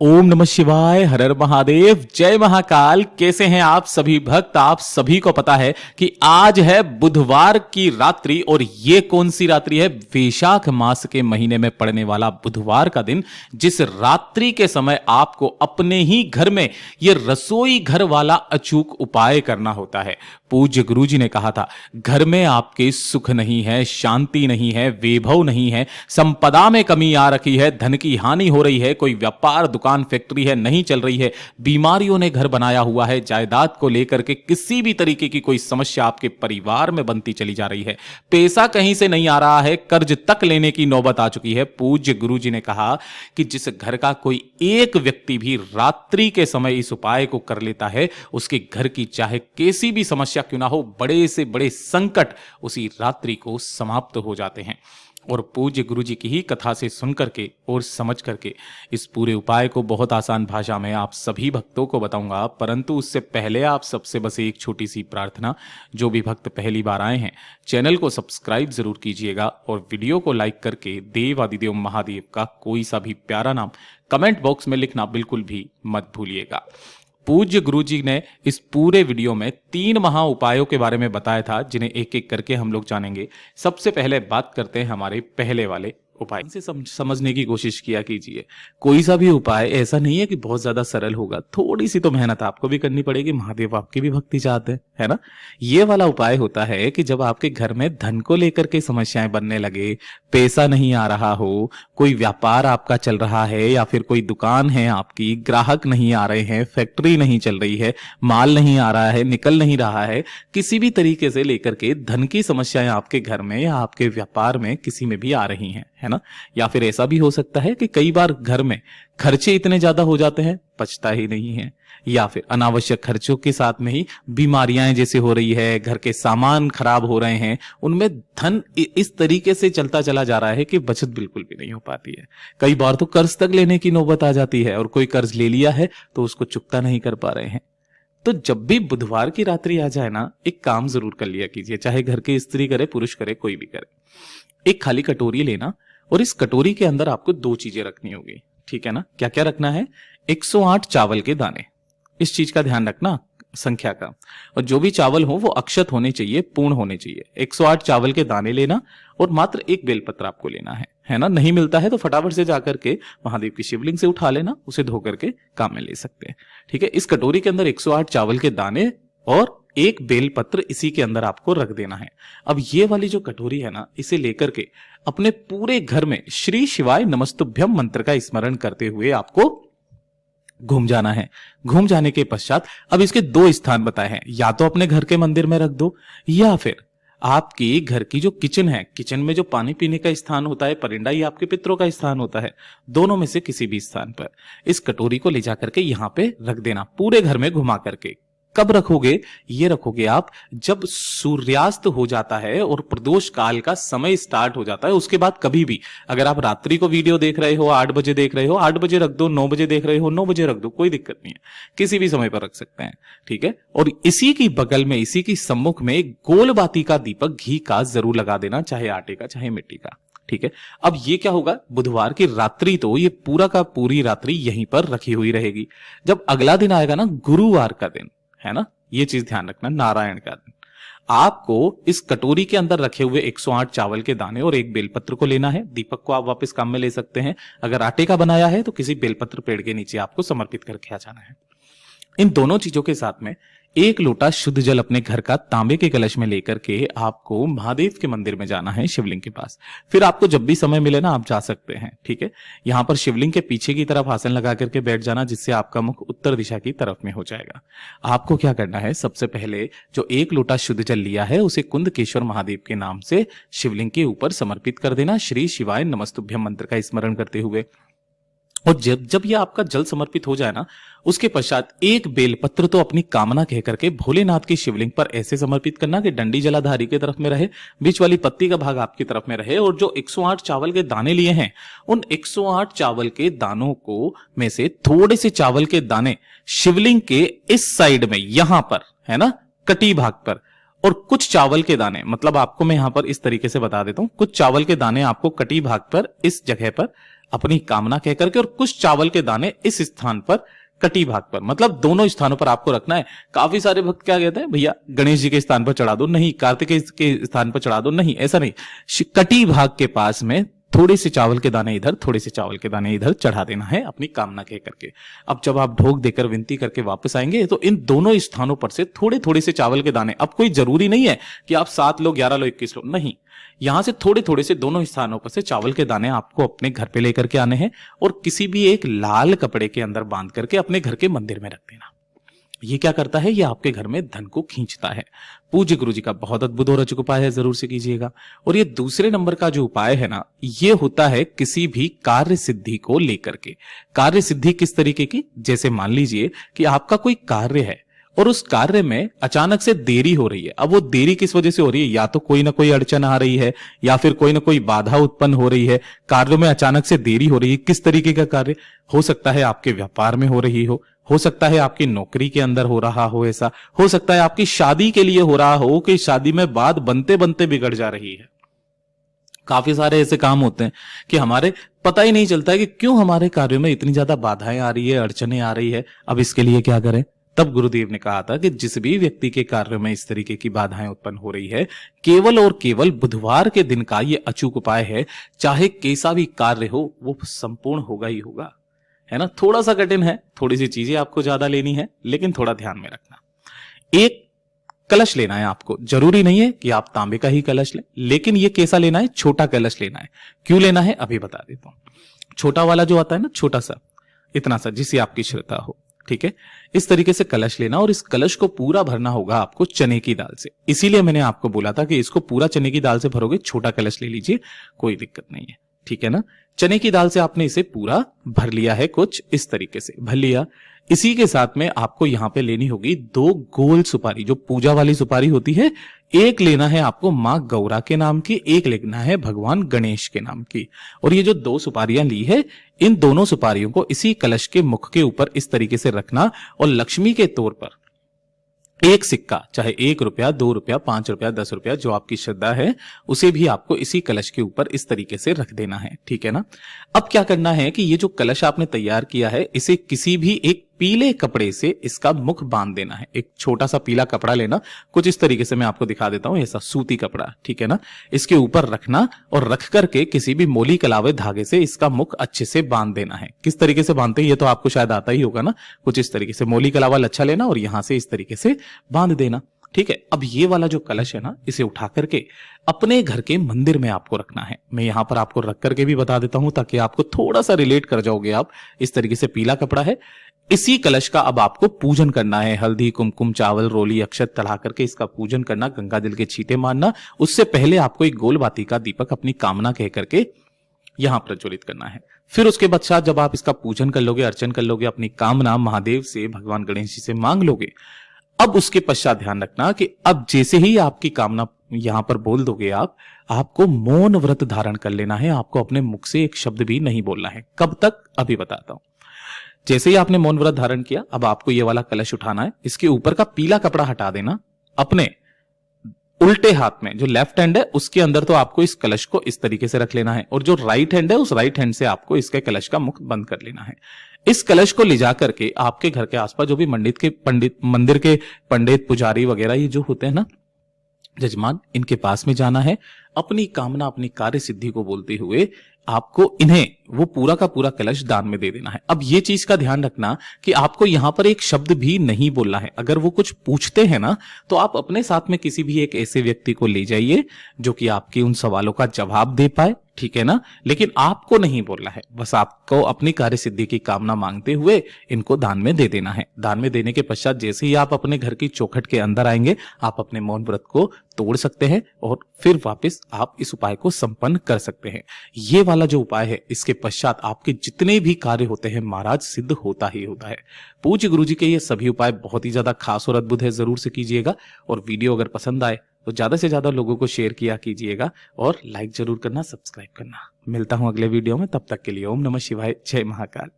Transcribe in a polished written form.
ओम नमः शिवाय, हर हर महादेव, जय महाकाल। कैसे हैं आप सभी भक्त? आप सभी को पता है कि आज है बुधवार की रात्रि, और ये कौन सी रात्रि है? वैशाख मास के महीने में पड़ने वाला बुधवार का दिन, जिस रात्रि के समय आपको अपने ही घर में ये रसोई घर वाला अचूक उपाय करना होता है। पूज्य गुरु जी ने कहा था, घर में आपके सुख नहीं है, शांति नहीं है, वैभव नहीं है, संपदा में कमी आ रखी है, धन की हानि हो रही है, कोई व्यापार दुकान फैक्ट्री है नहीं चल रही है, बीमारियों ने घर बनाया हुआ है, जायदाद को लेकर के किसी भी तरीके की कोई समस्या आपके परिवार में बनती चली जा रही है, पैसा कहीं से नहीं आ रहा है, कर्ज तक लेने की नौबत आ चुकी है। पूज्य गुरु जी ने कहा कि जिस घर का कोई एक व्यक्ति भी रात्रि के समय इस उपाय को कर लेता है, उसके घर की चाहे कैसी भी समस्या क्यों ना हो, बड़े से बड़े संकट उसी रात्रि को समाप्त हो जाते हैं। और पूज्य गुरु जी की ही कथा से सुन करके और समझ करके इस पूरे उपाय को बहुत आसान भाषा में आप सभी भक्तों को बताऊंगा। परंतु उससे पहले आप सबसे बस एक छोटी सी प्रार्थना, जो भी भक्त पहली बार आए हैं चैनल को सब्सक्राइब जरूर कीजिएगा, और वीडियो को लाइक करके देव आदिदेव महादेव का कोई सा भी प्यारा नाम कमेंट बॉक्स में लिखना बिल्कुल भी मत भूलिएगा। पूज्य गुरु जी ने इस पूरे वीडियो में 3 महा उपायों के बारे में बताया था, जिन्हें एक एक करके हम लोग जानेंगे। सबसे पहले बात करते हैं हमारे पहले वाले उपाय से। समझने की कोशिश किया कीजिए। कोई सा भी उपाय ऐसा नहीं है कि बहुत ज्यादा सरल होगा, थोड़ी सी तो मेहनत आपको भी करनी पड़ेगी। महादेव आपकी भी भक्ति चाहते हैं, है ना। ये वाला उपाय होता है कि जब आपके घर में धन को लेकर के समस्याएं बनने लगे, पैसा नहीं आ रहा हो, कोई व्यापार आपका चल रहा है, या फिर कोई दुकान है आपकी, ग्राहक नहीं आ रहे हैं, फैक्ट्री नहीं चल रही है, माल नहीं आ रहा है, निकल नहीं रहा है, किसी भी तरीके से लेकर के धन की समस्याएं आपके घर में या आपके व्यापार में किसी में भी आ रही हैं, है ना। या फिर ऐसा भी हो सकता है कि कई बार घर में खर्चे इतने ज्यादा हो जाते हैं, बचता ही नहीं है, या फिर अनावश्यक खर्चों के साथ में ही बीमारियां जैसे हो रही है, घर के सामान खराब हो रहे हैं, उनमें धन इस तरीके से चलता चला जा रहा है कि बचत बिल्कुल भी नहीं हो पाती है। कई बार तो कर्ज तक लेने की नौबत आ जाती है, और कोई कर्ज ले लिया है तो उसको चुकता नहीं कर पा रहे हैं। तो जब भी बुधवार की रात्रि आ जाए ना, एक काम जरूर कर लिया कीजिए, चाहे घर की स्त्री करे, पुरुष करे, कोई भी करे। एक खाली कटोरी लेना, और इस कटोरी के अंदर आपको 2 चीजें रखनी होगी, ठीक है ना। क्या क्या रखना है? 108 चावल के दाने। इस चीज का ध्यान रखना, संख्या का। और जो भी चावल हो वो अक्षत होने चाहिए, पूर्ण होने चाहिए। 108 चावल के दाने लेना, और मात्र एक बेलपत्र आपको लेना है ना। नहीं मिलता है तो फटाफट से जाकर के महादेव की शिवलिंग से उठा लेना, उसे धो करके काम में ले सकते हैं, ठीक है। इस कटोरी के अंदर 108 चावल के दाने और एक बेलपत्र इसी के अंदर आपको रख देना है। अब ये वाली जो कटोरी है ना, इसे लेकर के अपने पूरे घर में श्री शिवाय नमस्तुभ्यम मंत्र का स्मरण करते हुए आपको घूम जाना है। घूम जाने के पश्चात अब इसके 2 स्थान बताए हैं, या तो अपने घर के मंदिर में रख दो, या फिर आपकी घर की जो किचन है, किचन में जो पानी पीने का स्थान होता है, परिंदा, ये आपके पितरों का स्थान होता है, दोनों में से किसी भी स्थान पर इस कटोरी को ले जाकर के यहां पे रख देना, पूरे घर में घुमा करके। कब रखोगे? ये रखोगे आप जब सूर्यास्त हो जाता है और प्रदोष काल का समय स्टार्ट हो जाता है, उसके बाद कभी भी। अगर आप रात्रि को वीडियो देख रहे हो, 8 बजे देख रहे हो, 8 बजे रख दो, 9 बजे देख रहे हो, 9 बजे रख दो, कोई दिक्कत नहीं है, किसी भी समय पर रख सकते हैं, ठीक है। और इसी की बगल में, इसी की सम्मुख में एक गोल बाती का दीपक घी का जरूर लगा देना, चाहे आटे का चाहे मिट्टी का, ठीक है। अब ये क्या होगा, बुधवार की रात्रि तो ये पूरा का पूरी रात्रि यहीं पर रखी हुई रहेगी। जब अगला दिन आएगा ना, गुरुवार का दिन, है ना, ये चीज ध्यान रखना, नारायण का दिन, आपको इस कटोरी के अंदर रखे हुए 108 चावल के दाने और एक बेलपत्र को लेना है। दीपक को आप वापस काम में ले सकते हैं। अगर आटे का बनाया है तो किसी बेलपत्र पेड़ के नीचे आपको समर्पित करके आ जाना है। इन दोनों चीजों के साथ में 1 लोटा शुद्ध जल अपने घर का तांबे के कलश में लेकर के आपको महादेव के मंदिर में जाना है, शिवलिंग के पास। फिर आपको जब भी समय मिले ना, आप जा सकते हैं, ठीक है। यहां पर शिवलिंग के पीछे की तरफ आसन लगा करके बैठ जाना, जिससे आपका मुख उत्तर दिशा की तरफ में हो जाएगा। आपको क्या करना है, सबसे पहले जो 1 लोटा शुद्ध जल लिया है उसे कुंदकेश्वर महादेव के नाम से शिवलिंग के ऊपर समर्पित कर देना, श्री शिवाय नमस्तुभ्यम मंत्र का स्मरण करते हुए। और जब यह आपका जल समर्पित हो जाए ना, उसके पश्चात एक बेलपत्र तो अपनी कामना कह करके भोलेनाथ की शिवलिंग पर ऐसे समर्पित करना कि डंडी जलाधारी की तरफ में रहे, बीच वाली पत्ती का भाग आपकी तरफ में रहे, और जो 108 चावल के दाने लिए हैं, उन 108 चावल के दानों को में से थोड़े से चावल के दाने शिवलिंग के इस साइड में, यहां पर, है ना, कटी भाग पर, और कुछ चावल के दाने, मतलब आपको मैं यहां पर इस तरीके से बता देता हूं, कुछ चावल के दाने आपको कटी भाग पर, इस जगह पर अपनी कामना कह करके, और कुछ चावल के दाने इस स्थान पर, कटी भाग पर, मतलब दोनों स्थानों पर आपको रखना है। काफी सारे भक्त क्या कहते हैं, भैया गणेश जी के स्थान पर चढ़ा दो, नहीं कार्तिकेय के स्थान पर चढ़ा दो, नहीं ऐसा नहीं, कटी भाग के पास में थोड़े से चावल के दाने इधर, थोड़े से चावल के दाने इधर चढ़ा देना है अपनी कामना कह करके। अब जब आप ढोक देकर विनती करके वापस आएंगे तो इन दोनों स्थानों पर से थोड़े थोड़े से चावल के दाने, अब कोई जरूरी नहीं है कि आप 7 लो, 11 लो, 21 लो, नहीं, यहां से थोड़े थोड़े से दोनों स्थानों पर से चावल के दाने आपको अपने घर पे लेकर के आने हैं और किसी भी एक लाल कपड़े के अंदर बांध करके अपने घर के मंदिर में रख देना। ये क्या करता है, ये आपके घर में धन को खींचता है। पूज्य गुरु जी का बहुत अद्भुत और अचूक उपाय है, जरूर से कीजिएगा। और ये दूसरे नंबर का जो उपाय है ना, ये होता है किसी भी कार्य सिद्धि को लेकर के। कार्य सिद्धि किस तरीके की, जैसे मान लीजिए कि आपका कोई कार्य है और उस कार्य में अचानक से देरी हो रही है। अब वो देरी किस वजह से हो रही है, या तो कोई ना कोई अड़चन आ रही है या फिर कोई ना कोई बाधा उत्पन्न हो रही है, कार्यों में अचानक से देरी हो रही है। किस तरीके का कार्य हो सकता है, आपके व्यापार में हो रही हो सकता है आपकी नौकरी के अंदर हो रहा हो, ऐसा हो सकता है आपकी शादी के लिए हो रहा हो कि शादी में बात बनते बनते बिगड़ जा रही है। काफी सारे ऐसे काम होते हैं कि हमारे पता ही नहीं चलता है कि क्यों हमारे कार्यों में इतनी ज्यादा बाधाएं आ रही है, अड़चने आ रही है। अब इसके लिए क्या करें, तब गुरुदेव ने कहा था कि जिस भी व्यक्ति के कार्य में इस तरीके की बाधाएं उत्पन्न हो रही है, केवल और केवल बुधवार के दिन का ये अचूक उपाय है। चाहे कैसा भी कार्य हो, वो संपूर्ण होगा ही होगा, है ना। थोड़ा सा कठिन है, थोड़ी सी चीजें आपको ज्यादा लेनी है, लेकिन थोड़ा ध्यान में रखना। एक कलश लेना है आपको, जरूरी नहीं है कि आप तांबे का ही कलश लें, लेकिन ये कैसा लेना है, छोटा कलश लेना है। क्यों लेना है अभी बता देता हूं। छोटा वाला जो आता है ना, छोटा सा, इतना सा, जिसे आपकी श्रद्धा हो, ठीक है, इस तरीके से कलश लेना और इस कलश को पूरा भरना होगा आपको चने की दाल से। इसीलिए मैंने आपको बोला था कि इसको पूरा चने की दाल से भरोगे, छोटा कलश ले लीजिए, कोई दिक्कत नहीं है, ठीक है ना। चने की दाल से आपने इसे पूरा भर लिया है, कुछ इस तरीके से भर लिया। इसी के साथ में आपको यहां पे लेनी होगी 2 गोल सुपारी, जो पूजा वाली सुपारी होती है। एक लेना है आपको मां गौरा के नाम की, एक लेना है भगवान गणेश के नाम की। और ये जो 2 सुपारियां ली है, इन दोनों सुपारियों को इसी कलश के मुख के ऊपर इस तरीके से रखना और लक्ष्मी के तौर पर एक सिक्का, चाहे 1 रुपया, 2 रुपया, 5 रुपया, 10 रुपया, जो आपकी श्रद्धा है, उसे भी आपको इसी कलश के ऊपर इस तरीके से रख देना है, ठीक है ना। अब क्या करना है कि ये जो कलश आपने तैयार किया है, इसे किसी भी एक पीले कपड़े से इसका मुख बांध देना है। एक छोटा सा पीला कपड़ा लेना, कुछ इस तरीके से मैं आपको दिखा देता हूं, ऐसा सूती कपड़ा, ठीक है ना। इसके ऊपर रखना और रख करके किसी भी मोली कलावे धागे से इसका मुख अच्छे से बांध देना है। किस तरीके से बांधते हैं ये तो आपको शायद आता ही होगा ना, कुछ इस तरीके से मोली कलावा लच्छा लेना और यहां से इस तरीके से बांध देना, ठीक है। अब ये वाला जो कलश है ना, इसे उठा करके अपने घर के मंदिर में आपको रखना है। मैं यहां पर आपको रख करके भी बता देता हूं ताकि आपको थोड़ा सा रिलेट कर जाओगे आप। इस तरीके से पीला कपड़ा है, इसी कलश का अब आपको पूजन करना है। हल्दी, कुमकुम, चावल, रोली, अक्षत चढ़ा करके इसका पूजन करना, गंगा जल के छींटे मारना। उससे पहले आपको एक गोल बाती का दीपक अपनी कामना कह करके यहां प्रज्वलित करना है। फिर उसके पश्चात जब आप इसका पूजन कर लोगे, अर्चन कर लोगे, अपनी कामना महादेव से, भगवान गणेश जी से मांग लोगे, अब उसके पश्चात ध्यान रखना कि अब जैसे ही आपकी कामना यहां पर बोल दोगे आपको मौन व्रत धारण कर लेना है। आपको अपने मुख से एक शब्द भी नहीं बोलना है। कब तक अभी बताता हूं। जैसे ही आपने मौन व्रत धारण किया, अब आपको ये वाला कलश उठाना है, इसके ऊपर का पीला कपड़ा हटा देना, अपने उल्टे हाथ में जो लेफ्ट हैंड है उसके अंदर तो आपको इस कलश को इस तरीके से रख लेना है और जो राइट हैंड है उस राइट हैंड से आपको इसके कलश का मुख बंद कर लेना है। इस कलश को ले जाकर के आपके घर के आसपास जो भी मंदिर के पंडित, पुजारी वगैरह ये जो होते हैं ना, जजमान, इनके पास में जाना है। अपनी कामना, अपनी कार्य सिद्धि को बोलते हुए आपको इन्हें वो पूरा का पूरा कलश दान में दे देना है। अब ये चीज का ध्यान रखना कि आपको यहां पर एक शब्द भी नहीं बोलना है। अगर वो कुछ पूछते हैं ना, तो आप अपने साथ में किसी भी एक ऐसे व्यक्ति को ले जाइए जो कि आपके उन सवालों का जवाब दे पाए, ठीक है ना। लेकिन आपको नहीं बोलना है, बस आपको अपनी कार्य सिद्धि की कामना मांगते हुए इनको दान में दे देना है। दान में देने के पश्चात जैसे ही आप अपने घर की चौखट के अंदर आएंगे, आप अपने मौन व्रत को तोड़ सकते हैं और फिर वापस आप इस उपाय को संपन्न कर सकते हैं। ये वाला जो उपाय है, इसके पश्चात आपके जितने भी कार्य होते हैं महाराज, सिद्ध होता ही होता है। पूज्य गुरु जी के ये सभी उपाय बहुत ही ज्यादा खास और अद्भुत है, जरूर से कीजिएगा। और वीडियो अगर पसंद आए तो ज्यादा से ज्यादा लोगों को शेयर किया कीजिएगा और लाइक जरूर करना, सब्सक्राइब करना। मिलता हूं अगले वीडियो में, तब तक के लिए ओम नमः शिवाय, जय महाकाल।